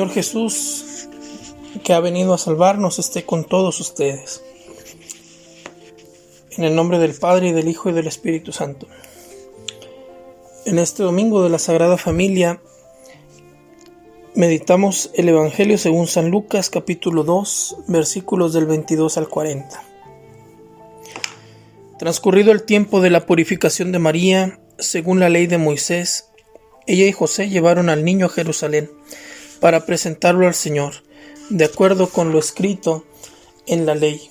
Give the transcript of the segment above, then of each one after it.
Señor Jesús, que ha venido a salvarnos, esté con todos ustedes. En el nombre del Padre, y del Hijo, y del Espíritu Santo. En este domingo de la Sagrada Familia, meditamos el Evangelio según San Lucas, capítulo 2, versículos del 22 al 40. Transcurrido el tiempo de la purificación de María, según la ley de Moisés, ella y José llevaron al niño a Jerusalén para presentarlo al Señor, de acuerdo con lo escrito en la ley.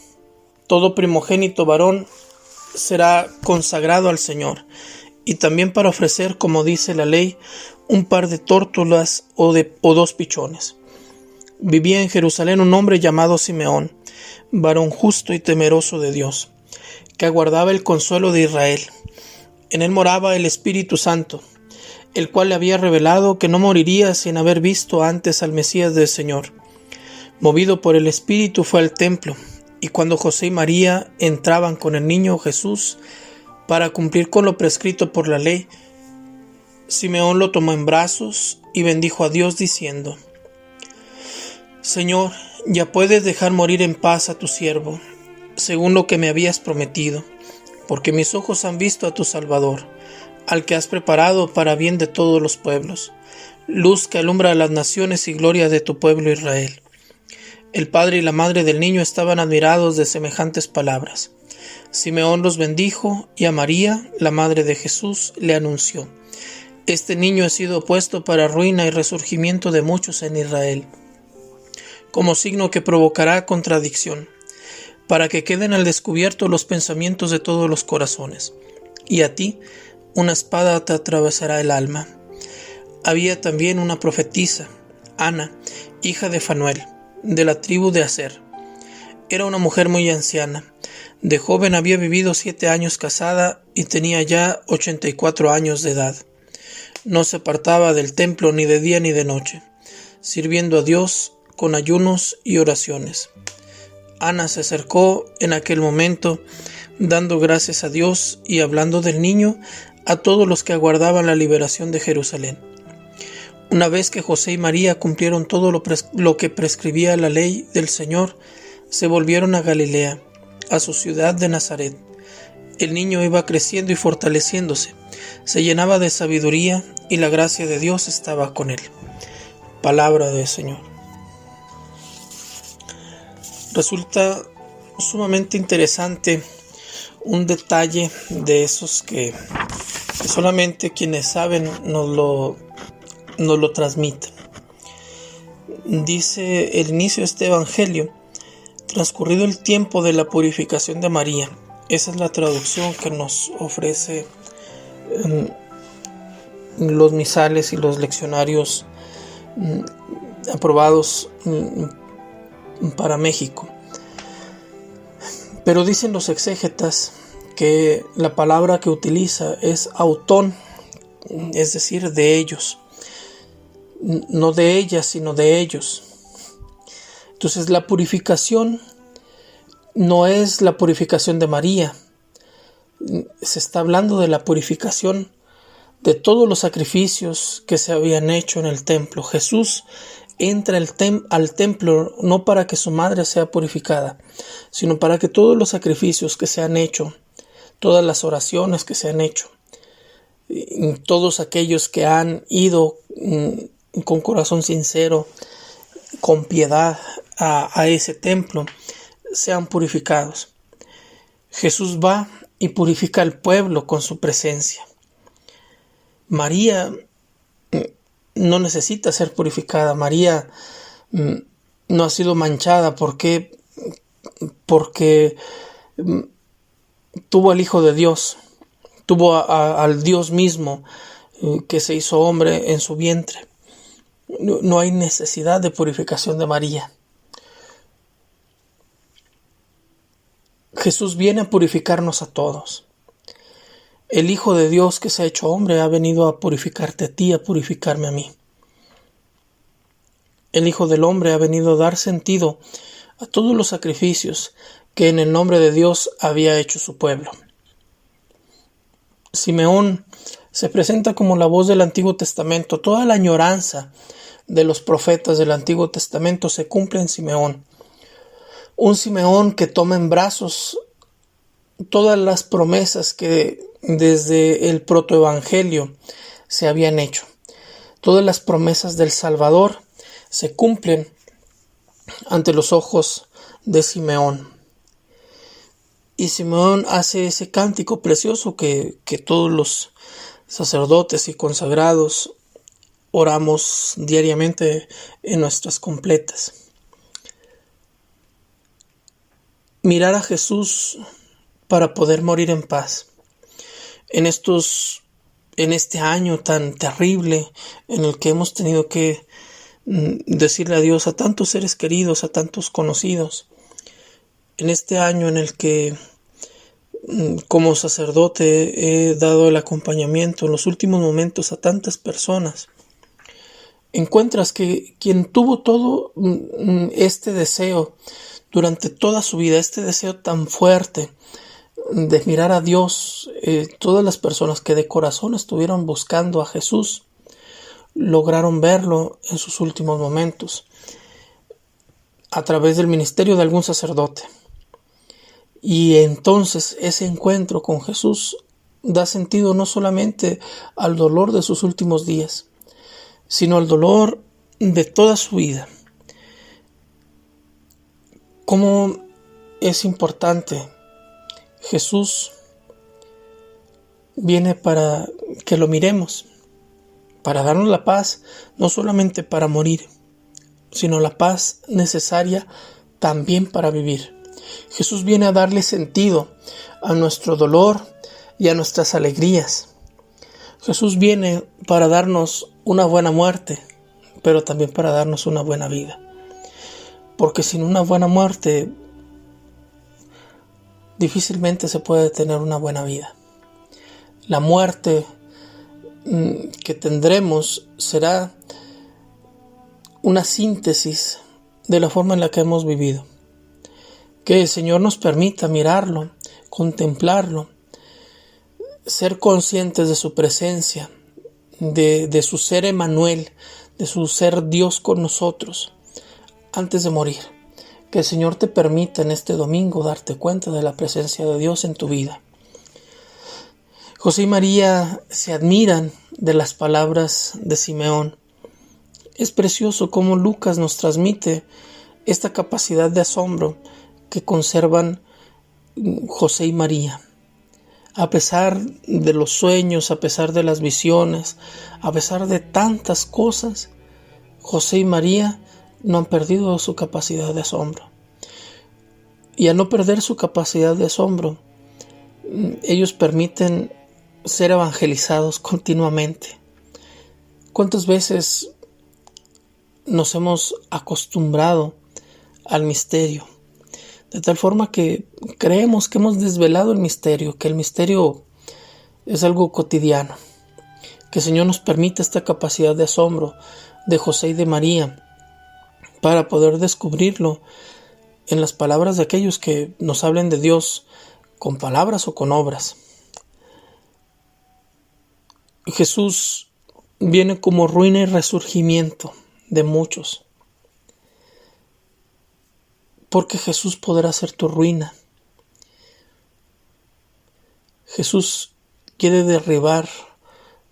Todo primogénito varón será consagrado al Señor, y también para ofrecer, como dice la ley, un par de tórtolas o dos pichones. Vivía en Jerusalén un hombre llamado Simeón, varón justo y temeroso de Dios, que aguardaba el consuelo de Israel. En él moraba el Espíritu Santo, el cual le había revelado que no moriría sin haber visto antes al Mesías del Señor. Movido por el Espíritu fue al templo, y cuando José y María entraban con el niño Jesús para cumplir con lo prescrito por la ley, Simeón lo tomó en brazos y bendijo a Dios diciendo: Señor, ya puedes dejar morir en paz a tu siervo, según lo que me habías prometido, porque mis ojos han visto a tu Salvador, al que has preparado para bien de todos los pueblos, luz que alumbra a las naciones y gloria de tu pueblo Israel. El padre y la madre del niño estaban admirados de semejantes palabras. Simeón los bendijo, y a María, la madre de Jesús, le anunció: Este niño ha sido puesto para ruina y resurgimiento de muchos en Israel, como signo que provocará contradicción, para que queden al descubierto los pensamientos de todos los corazones. Y a ti, una espada te atravesará el alma. Había también una profetisa, Ana, hija de Fanuel, de la tribu de Aser. Era una mujer muy anciana. De joven había vivido 7 años casada y tenía ya 84 años de edad. No se apartaba del templo ni de día ni de noche, sirviendo a Dios con ayunos y oraciones. Ana se acercó en aquel momento, dando gracias a Dios y hablando del niño a todos los que aguardaban la liberación de Jerusalén. Una vez que José y María cumplieron todo lo que prescribía la ley del Señor, se volvieron a Galilea, a su ciudad de Nazaret. El niño iba creciendo y fortaleciéndose, se llenaba de sabiduría y la gracia de Dios estaba con él. Palabra del Señor. Resulta sumamente interesante un detalle de esos que solamente quienes saben nos lo transmiten. Dice el inicio de este evangelio: transcurrido el tiempo de la purificación de María. Esa es la traducción que nos ofrece los misales y los leccionarios aprobados para México. Pero dicen los exégetas que la palabra que utiliza es autón, es decir, de ellos. No de ellas, sino de ellos. Entonces la purificación no es la purificación de María. Se está hablando de la purificación de todos los sacrificios que se habían hecho en el templo. Jesús entra al templo no para que su madre sea purificada, sino para que todos los sacrificios que se han hecho, todas las oraciones que se han hecho, todos aquellos que han ido con corazón sincero, con piedad a ese templo, sean purificados. Jesús va y purifica al pueblo con su presencia. María no necesita ser purificada. María no ha sido manchada. ¿Por qué? Porque tuvo al Hijo de Dios, tuvo al Dios mismo que se hizo hombre en su vientre. No hay necesidad de purificación de María. Jesús viene a purificarnos a todos. El Hijo de Dios que se ha hecho hombre ha venido a purificarte a ti, a purificarme a mí. El Hijo del Hombre ha venido a dar sentido a todos los sacrificios que en el nombre de Dios había hecho su pueblo. Simeón se presenta como la voz del Antiguo Testamento, toda la añoranza de los profetas del Antiguo Testamento se cumple en Simeón. Un Simeón que toma en brazos todas las promesas que desde el protoevangelio se habían hecho. Todas las promesas del Salvador se cumplen ante los ojos de Simeón. Y Simeón hace ese cántico precioso que todos los sacerdotes y consagrados oramos diariamente en nuestras completas. Mirar a Jesús para poder morir en paz. En este año tan terrible en el que hemos tenido que decirle adiós a tantos seres queridos, a tantos conocidos. En este año en el que como sacerdote he dado el acompañamiento en los últimos momentos a tantas personas, encuentras que quien tuvo todo este deseo durante toda su vida, este deseo tan fuerte de mirar a Dios, todas las personas que de corazón estuvieron buscando a Jesús, lograron verlo en sus últimos momentos a través del ministerio de algún sacerdote. Y entonces ese encuentro con Jesús da sentido no solamente al dolor de sus últimos días, sino al dolor de toda su vida. ¿Cómo es importante? Jesús viene para que lo miremos, para darnos la paz, no solamente para morir, sino la paz necesaria también para vivir. Jesús viene a darle sentido a nuestro dolor y a nuestras alegrías. Jesús viene para darnos una buena muerte, pero también para darnos una buena vida. Porque sin una buena muerte, difícilmente se puede tener una buena vida. La muerte que tendremos será una síntesis de la forma en la que hemos vivido. Que el Señor nos permita mirarlo, contemplarlo, ser conscientes de su presencia, de su ser Emmanuel, de su ser Dios con nosotros, antes de morir. Que el Señor te permita en este domingo darte cuenta de la presencia de Dios en tu vida. José y María se admiran de las palabras de Simeón. Es precioso cómo Lucas nos transmite esta capacidad de asombro que conservan José y María. A pesar de los sueños, a pesar de las visiones, a pesar de tantas cosas, José y María no han perdido su capacidad de asombro. Y al no perder su capacidad de asombro, ellos permiten ser evangelizados continuamente. ¿Cuántas veces nos hemos acostumbrado al misterio? De tal forma que creemos que hemos desvelado el misterio, que el misterio es algo cotidiano. Que el Señor nos permita esta capacidad de asombro de José y de María para poder descubrirlo en las palabras de aquellos que nos hablen de Dios con palabras o con obras. Jesús viene como ruina y resurgimiento de muchos. Porque Jesús podrá ser tu ruina. Jesús quiere derribar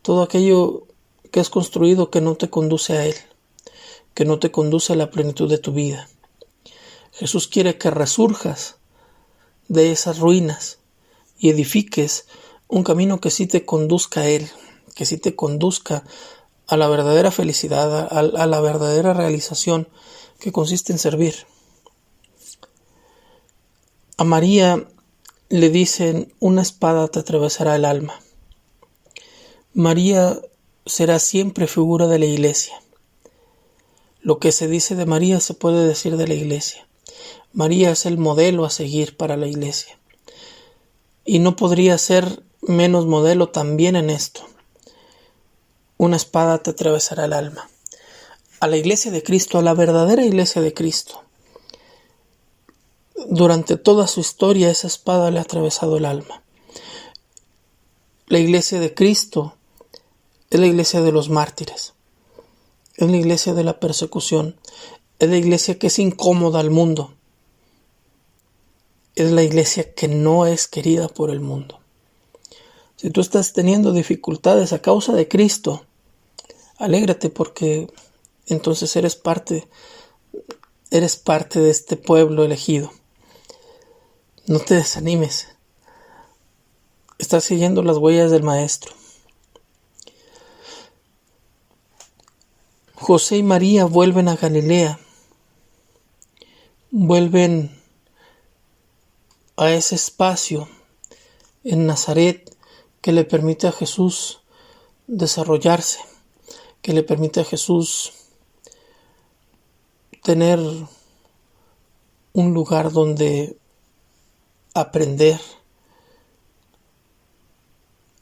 todo aquello que has construido que no te conduce a Él, que no te conduce a la plenitud de tu vida. Jesús quiere que resurjas de esas ruinas y edifiques un camino que sí te conduzca a Él, que sí te conduzca a la verdadera felicidad, a la verdadera realización que consiste en servir. A María le dicen: una espada te atravesará el alma. María será siempre figura de la Iglesia. Lo que se dice de María se puede decir de la Iglesia. María es el modelo a seguir para la Iglesia. Y no podría ser menos modelo también en esto. Una espada te atravesará el alma. A la Iglesia de Cristo, a la verdadera Iglesia de Cristo, durante toda su historia esa espada le ha atravesado el alma. La Iglesia de Cristo es la Iglesia de los mártires. Es la iglesia de la persecución. Es la iglesia que es incómoda al mundo. Es la iglesia que no es querida por el mundo. Si tú estás teniendo dificultades a causa de Cristo, alégrate porque entonces eres parte de este pueblo elegido. No te desanimes. Estás siguiendo las huellas del Maestro. José y María vuelven a Galilea. Vuelven a ese espacio en Nazaret que le permite a Jesús desarrollarse, que le permite a Jesús tener un lugar donde aprender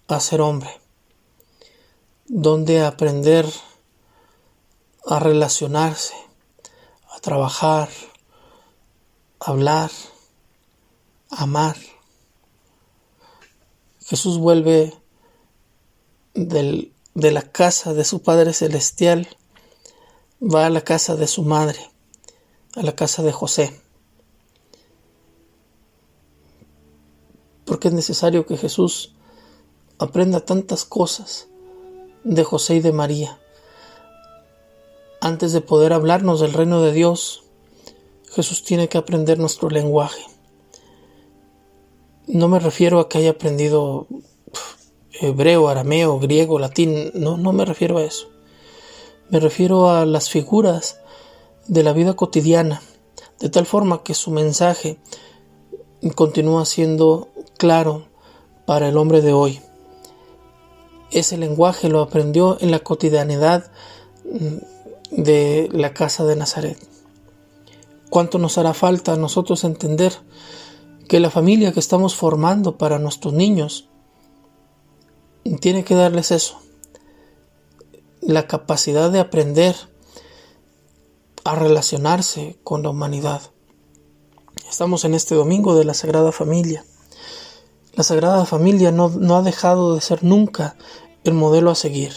a ser hombre, donde aprender a relacionarse, a trabajar, a hablar, a amar. Jesús vuelve de la casa de su Padre Celestial, va a la casa de su madre, a la casa de José. Porque es necesario que Jesús aprenda tantas cosas de José y de María. Antes de poder hablarnos del reino de Dios, Jesús tiene que aprender nuestro lenguaje. No me refiero a que haya aprendido hebreo, arameo, griego, latín. No me refiero a eso. Me refiero a las figuras de la vida cotidiana, de tal forma que su mensaje continúa siendo claro para el hombre de hoy. Ese lenguaje lo aprendió en la cotidianidad de la casa de Nazaret. ¿Cuánto nos hará falta a nosotros entender que la familia que estamos formando para nuestros niños tiene que darles eso? La capacidad de aprender a relacionarse con la humanidad. Estamos en este domingo de la Sagrada Familia. La Sagrada Familia no ha dejado de ser nunca el modelo a seguir.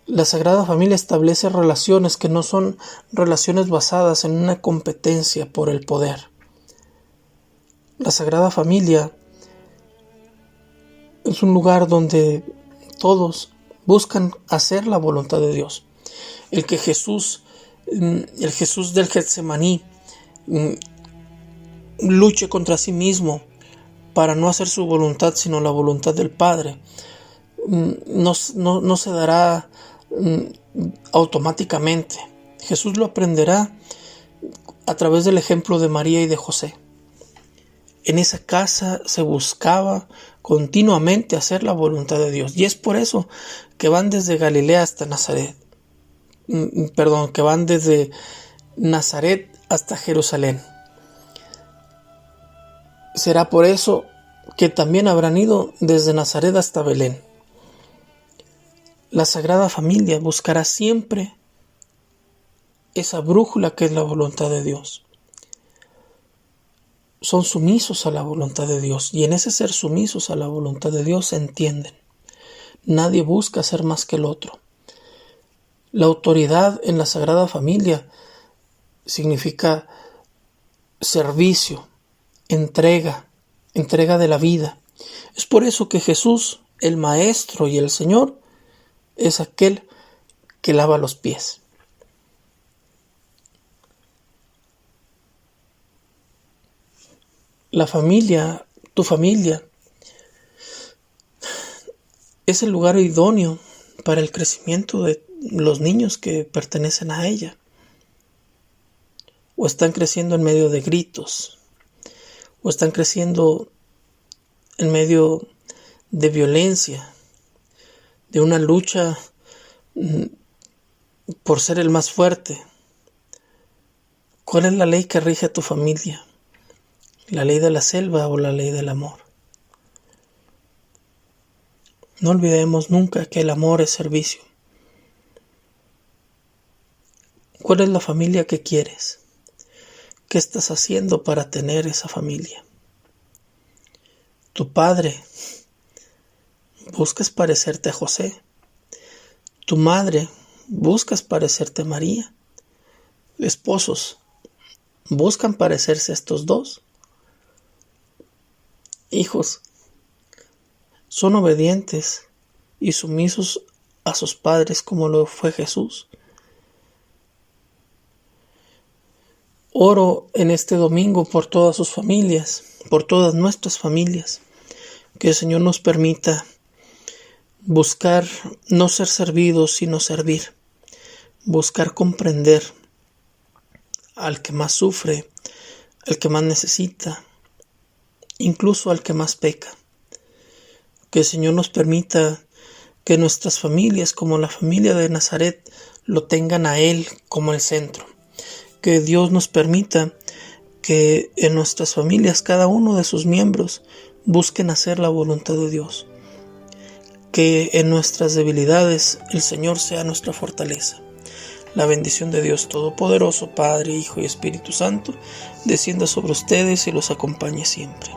La Sagrada Familia establece relaciones que no son relaciones basadas en una competencia por el poder. La Sagrada Familia es un lugar donde todos buscan hacer la voluntad de Dios. El Jesús del Getsemaní luche contra sí mismo para no hacer su voluntad sino la voluntad del Padre, no se dará automáticamente. Jesús lo aprenderá a través del ejemplo de María y de José. En esa casa se buscaba continuamente hacer la voluntad de Dios, y es por eso que van desde Galilea hasta Nazaret. Que van desde Nazaret hasta Jerusalén. Será por eso que también habrán ido desde Nazaret hasta Belén. La Sagrada Familia buscará siempre esa brújula que es la voluntad de Dios. Son sumisos a la voluntad de Dios, y en ese ser sumisos a la voluntad de Dios se entienden. Nadie busca ser más que el otro. La autoridad en la Sagrada Familia significa servicio, entrega de la vida. Es por eso que Jesús, el Maestro y el Señor, es aquel que lava los pies. La familia, tu familia, es el lugar idóneo para el crecimiento de los niños que pertenecen a ella. O están creciendo en medio de gritos, o están creciendo en medio de violencia, de una lucha por ser el más fuerte. ¿Cuál es la ley que rige a tu familia? ¿La ley de la selva o la ley del amor? No olvidemos nunca que el amor es servicio. ¿Cuál es la familia que quieres? ¿Qué estás haciendo para tener esa familia? Tu padre, buscas parecerte a José. Tu madre, ¿buscas parecerte a María? Esposos, ¿buscan parecerse a estos dos? Hijos, ¿son obedientes y sumisos a sus padres como lo fue Jesús? Oro en este domingo por todas sus familias, por todas nuestras familias, que el Señor nos permita buscar no ser servidos, sino servir, buscar comprender al que más sufre, al que más necesita, incluso al que más peca. Que el Señor nos permita que nuestras familias, como la familia de Nazaret, lo tengan a Él como el centro. Que Dios nos permita que en nuestras familias cada uno de sus miembros busquen hacer la voluntad de Dios. Que en nuestras debilidades el Señor sea nuestra fortaleza. La bendición de Dios Todopoderoso, Padre, Hijo y Espíritu Santo, descienda sobre ustedes y los acompañe siempre.